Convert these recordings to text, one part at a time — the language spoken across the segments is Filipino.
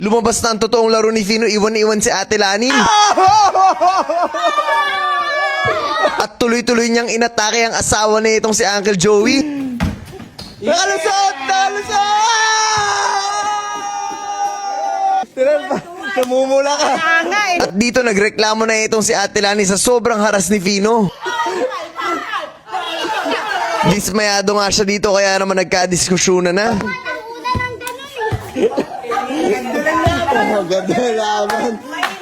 Lumabas na ang totoong laro ni Fino, iwan-iwan si Ate Lani. At tuloy-tuloy niyang inatake ang asawa na itong si Uncle Joey. Nakalusot! Namumula ka. At dito nagreklamo na itong si Ate Lani sa sobrang haras ni Fino. Dismayado nga siya dito kaya naman nagka-diskusyonan na.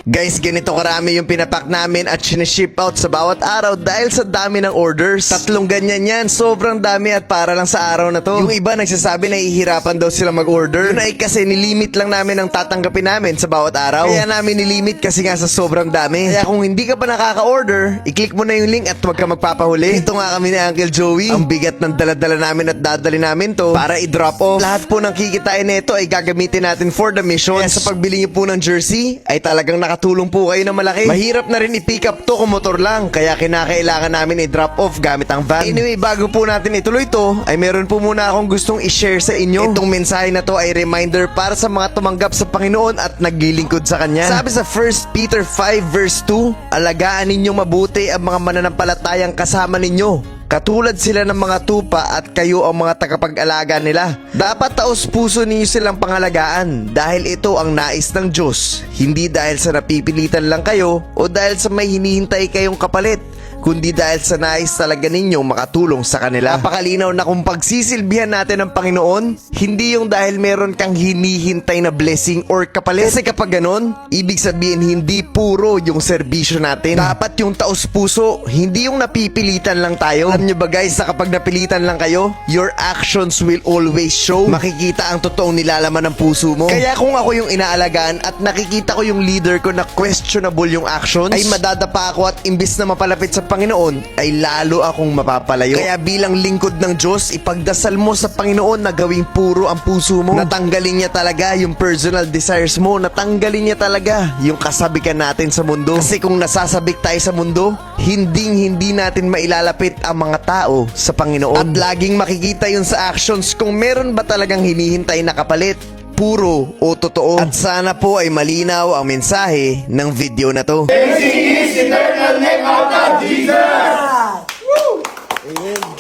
Guys, ganito karami yung pinapak namin at siniship out sa bawat araw dahil sa dami ng orders. 3 ganyan yan, sobrang dami at para lang sa araw na to. Yung iba nagsasabi na ihirapan daw sila mag-order. Yun ay kasi nilimit lang namin ang tatanggapin namin sa bawat araw. Kaya namin nilimit kasi nga sa sobrang dami. Kaya kung hindi ka pa nakaka-order, i-click mo na yung link at huwag ka magpapahuli. Ito nga kami ni Uncle Joey. Ang bigat ng daladala namin at dadali namin to para i-drop off. Lahat po ng kikitain nito ay gagamitin natin for the mission. Kaya sa pagbili niyo po ng jersey ay talagang nakatulong po kayo na malaki. Mahirap na rin i-pick up to kung motor lang, kaya kinakailangan namin i-drop off gamit ang van. Anyway, bago po natin ituloy to, ay meron po muna akong gustong i-share sa inyo. Itong mensahe na to ay reminder para sa mga tumanggap sa Panginoon at naglilingkod sa Kanya. Sabi sa 1 Peter 5 verse 2, alagaan ninyong mabuti ang mga mananampalatayang kasama ninyo. Katulad sila ng mga tupa at kayo ang mga tagapag-alaga nila. Dapat taos puso ninyo silang pangalagaan dahil ito ang nais ng Diyos. Hindi dahil sa napipilitan lang kayo o dahil sa may hinihintay kayong kapalit, kundi dahil sa nais talaga ninyong makatulong sa kanila. Napakalinaw na kung pagsisilbihan natin ng Panginoon, hindi yung dahil meron kang hinihintay na blessing or kapalit. Kasi kapag ganon, ibig sabihin hindi puro yung serbisyo natin. Dapat yung taos puso, hindi yung napipilitan lang tayo. Alam nyo ba guys, na kapag napilitan lang kayo, your actions will always show. Makikita ang totoong nilalaman ng puso mo. Kaya kung ako yung inaalagaan at nakikita ko yung leader ko na questionable yung actions, ay madadapa ako at imbis na mapalapit sa Panginoon, ay lalo akong mapapalayo. Kaya bilang lingkod ng Diyos, ipagdasal mo sa Panginoon na gawing puro ang puso mo. Natanggalin niya talaga yung personal desires mo. Natanggalin niya talaga yung kasabikan natin sa mundo. Kasi kung nasasabik tayo sa mundo, hindi natin mailalapit ang mga tao sa Panginoon. At laging makikita yun sa actions kung meron ba talagang hinihintay na kapalit, puro o totoo. At sana po ay malinaw ang mensahe ng video na to.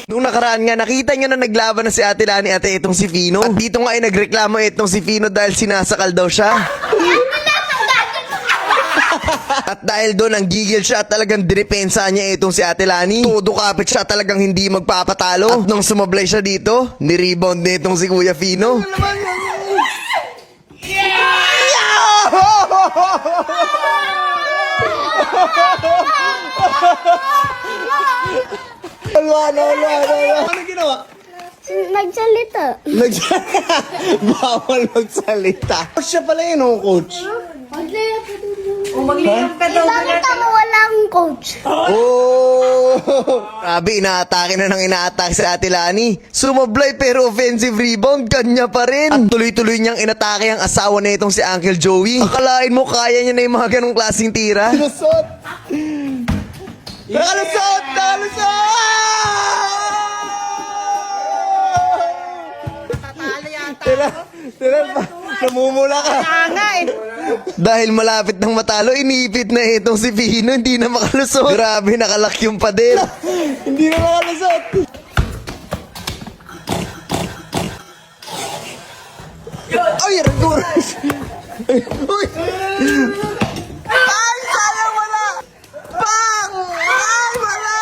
Nung nakaraan nga, nakita nyo na naglaban na si Ate Lani at itong si Fino. At dito nga ay nagreklamo itong si Fino dahil sinasakal daw siya. At dahil doon ang gigil siya at talagang dinipensa niya itong si Ate Lani. Todo kapit siya, talagang hindi magpapatalo. At nung sumablay siya dito, nirebound na itong si Kuya Fino. Ano ginawa? Nagsalita. Bawal magsalita. Siya pala yun, oh, coach. Bakit ako wala akong coach? Oh! Grabe, inaatake na ng inaatake si Ate Lani. Sumablay pero offensive rebound, kanya pa rin. At tuloy-tuloy niyang inatake ang asawa na itong si Uncle Joey. Akalain mo kaya niya na yung mga ganong klaseng tira? Kalusot! Kalusot! Namumula ka. Dahil malapit ng matalo, inipit na itong si Fino, hindi na makalusot. Grabe, nakalak yung pader. Hindi na makalusot. Ay, raguras. Uy! Ay, sayang wala. Bang! Ay, wala.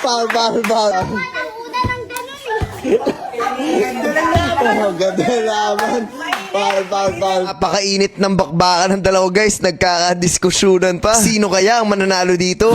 Bal. Ganda naman. Bal. Napakainit ng bakbakan ng dalawa guys. Nagkakadiskusyonan pa. Sino kaya ang mananalo dito?